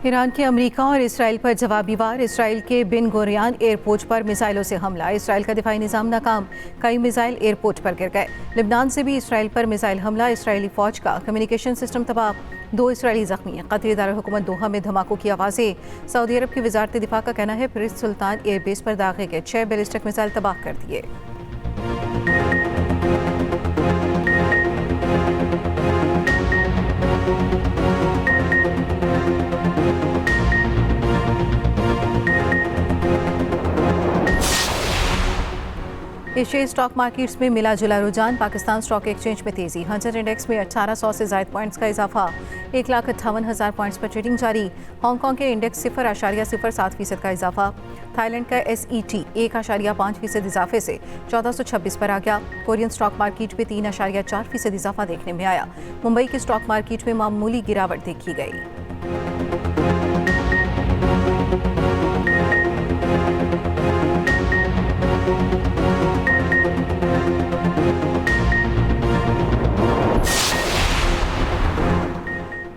Iran के America और Israel पर जवाबी वार। इसराइल के बिन गोरियान एयरपोर्ट पर मिसाइलों से हमला। इसराइल का दिफाई निज़ाम नाकाम, कई मिसाइल एयरपोर्ट पर गिर गए। लिबनान से भी इसराइल पर मिसाइल हमला, इसराइली फौज का कम्युनिकेशन सिस्टम तबाह, 2 इसराइली जख्मी। कतरी दारुल हुकूमत दोहा में धमाकों की आवाज़ें। सऊदी अरब की वजारत दिफा का कहना है प्रिंस सुल्तान एयरबेस पर दागे के 6 बैलिस्टिक मिसाइल तबाह कर दिए। एशियाई स्टॉक मार्केट्स में मिला जुला रुझान। पाकिस्तान स्टॉक एक्सचेंज में तेजी, हंटर इंडेक्स में 1800 से ज़ायद पॉइंट्स का इजाफा, 1,58,000 पॉइंट्स पर ट्रेडिंग जारी। हांगकांग के इंडेक्स 0.07% का इजाफा। थाईलैंड का SET 1.5% इजाफे से 1426 पर आ गया। कोरियन स्टॉक मार्केट में 3.4% इजाफा देखने में आया। मुंबई की स्टॉक मार्केट में मामूली गिरावट देखी गई।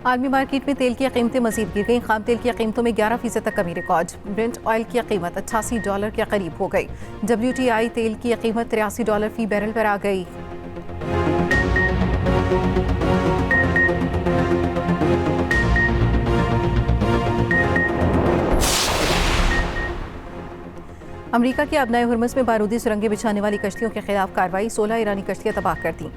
आलमी मार्केट में तेल की कीमतें मजीद गिर गई। खाम तेल की कीमतों में 11% तक कमी रिकॉर्ड। ब्रेंट ऑयल की कीमत $88 के करीब हो गई। WTI तेल की कीमत $83 फी बैरल पर आ गई। अमेरिका की आबनाए हुर्मुज़ में बारूदी सुरंगें बिछाने वाली कश्तियों के खिलाफ कार्रवाई, 16 ईरानी कश्तियां तबाह कर दी।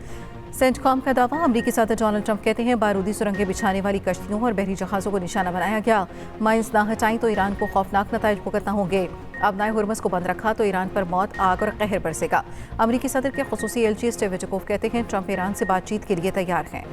सेंटकॉम का दावा। अमेरिकी सदर डोनाल्ड ट्रंप कहते हैं बारूदी सुरंगें बिछाने वाली कश्तियों और बहरी जहाज़ों को निशाना बनाया गया। माइंस ना हटाई तो ईरान को खौफनाक नताइज भुगतना होंगे। आबनाए हुर्मुज़ को बंद रखा तो ईरान पर मौत, आग और कहर बरसेगा। अमेरिकी सदर के खुसूसी LG स्टीव विटकोफ कहते हैं ट्रंप ईरान से बातचीत के लिए तैयार हैं।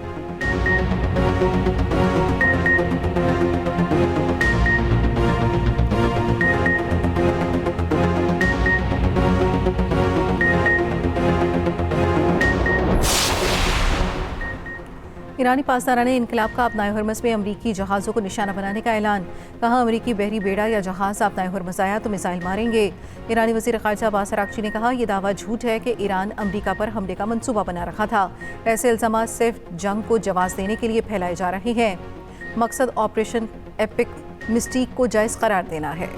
ईरानी पासदाराने इनकलाब का आबनाए हुर्मुज़ में अमरीकी जहाज़ों को निशाना बनाने का ऐलान। कहा अमरीकी बहरी बेड़ा या जहाज़ आबनाए हुर्मुज़ आया तो मिसाइल मारेंगे। ईरानी वज़ीर ख़ारिजा अब्बास अराग़ची ने कहा यह दावा झूठ है कि ईरान अमरीका पर हमले का मंसूबा बना रखा था। ऐसे इल्ज़ाम सिर्फ जंग को जवाब देने के लिए फैलाए जा रहे हैं। मकसद ऑपरेशन एपिक मिस्टीक को जायज़ करार देना है।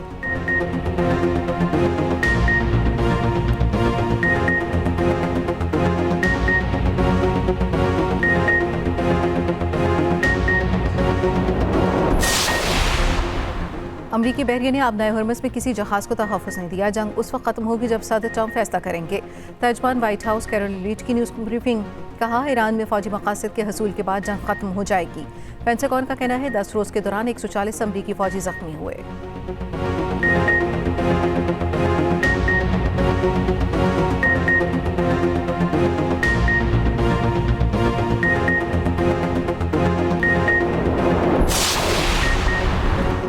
अमरीकी बहरिया ने आबनाए हुर्मुज़ में किसी जहाज़ को तहफ़्फ़ुज़ नहीं दिया। जंग उस वक्त खत्म होगी जब सदर ट्रंप फैसला करेंगे। तर्जमान व्हाइट हाउस कैरोल लीड की न्यूज़ ब्रीफिंग। कहा ईरान में फौजी मकासद के हसूल के बाद जंग खत्म हो जाएगी। पेंटागन का कहना है 10 रोज़ के दौरान 140 अमरीकी फौजी जख्मी हुए।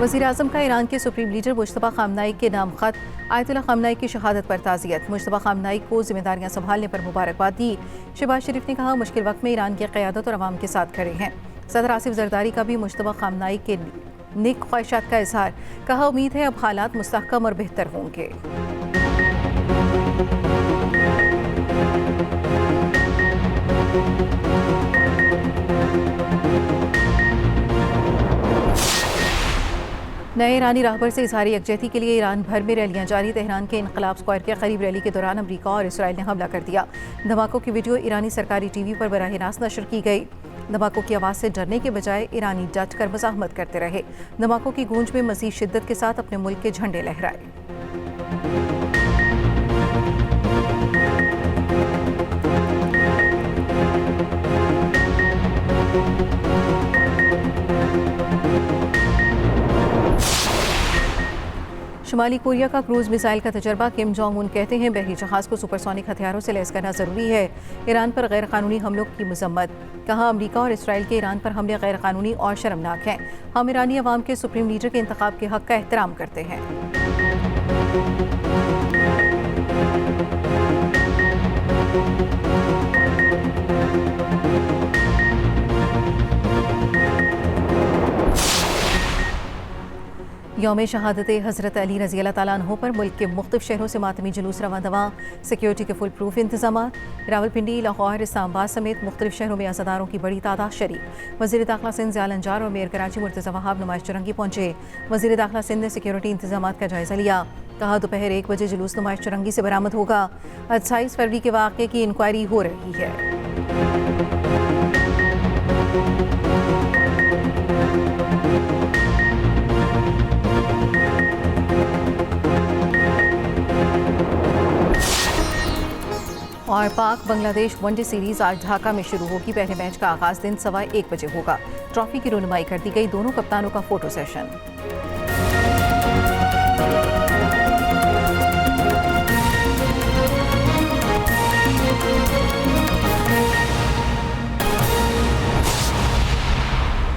वज़ीर आज़म का ईरान के सुप्रीम लीडर मुश्तबा खामनाई के नाम खत। आयतुल्लाह खामनाई की शहादत पर ताज़ियत। मुश्तबा खामनाई को जिम्मेदारियां संभालने पर मुबारकबाद दी। शहबाज शरीफ ने कहा मुश्किल वक्त में ईरान की क़यादत और अवाम के साथ खड़े हैं। सदर आसिफ जरदारी का भी मुश्तबा खामनाई के नेक ख्वाहिशात का इजहार। कहा उम्मीद है अब हालात मुस्तहकम और बेहतर होंगे। नए ईरानी राहबर से इजहारी यकजहती के लिए ईरान भर में रैलियां जारी। तेहरान के इनकलाब स्क्वायर के करीब रैली के दौरान अमरीका और इसराइल ने हमला कर दिया। धमाकों की वीडियो ईरानी सरकारी TV पर बराह रास्त नशर की गई। धमाकों की आवाज़ से डरने के बजाय ईरानी डट कर मज़ाहमत करते रहे। धमाकों की गूंज में मज़ीद शिद्दत के साथ अपने मुल्क के झंडे लहराए। शुमाली कोरिया का क्रूज मिसाइल का तजर्बा। किम जोंग उन कहते हैं बहरी जहाज़ को सुपरसोनिक हथियारों से लैस करना ज़रूरी है। ईरान पर गैर कानूनी हमलों की मजम्मत। कहा अमरीका और इसराइल के ईरान पर हमले गैर कानूनी और शर्मनाक हैं। हम ईरानी अवाम के सुप्रीम लीडर के इंतखाब के हक़ का एहतराम करते हैं। यौम शहादत हज़रत अली रज़ी अल्लाह ताला अन्हो पर मुल्क के मुख्तलिफ शहरों से मातमी जुलूस रवा दवा। सिक्योरिटी के फुल प्रूफ इंतजाम। रावलपिंडी, लाहौर, इस्लामाबाद समेत मुख्तलिफ शहरों में अज़ादारों की बड़ी तादाद शरीक। वज़ीर दाखिला सिंध ज़ियाल अंजार और मेयर कराची मुर्तज़ा वहाब नुमाइश चुरंगी पहुंचे। वज़ीर दाखिला सिंध ने सिक्योरिटी इंतजाम का जायज़ा लिया। कहा दोपहर 1 बजे जुलूस नुमाइश चुरंगी से बरामद होगा। 28 फरवरी के वाक़े की इंक्वायरी हो रही है। और पाक बांग्लादेश वनडे सीरीज आज ढाका में शुरू होगी। पहले मैच का आगाज दिन 1:15 बजे होगा। ट्रॉफी की रुनुमाई कर दी गई। दोनों कप्तानों का फोटो सेशन।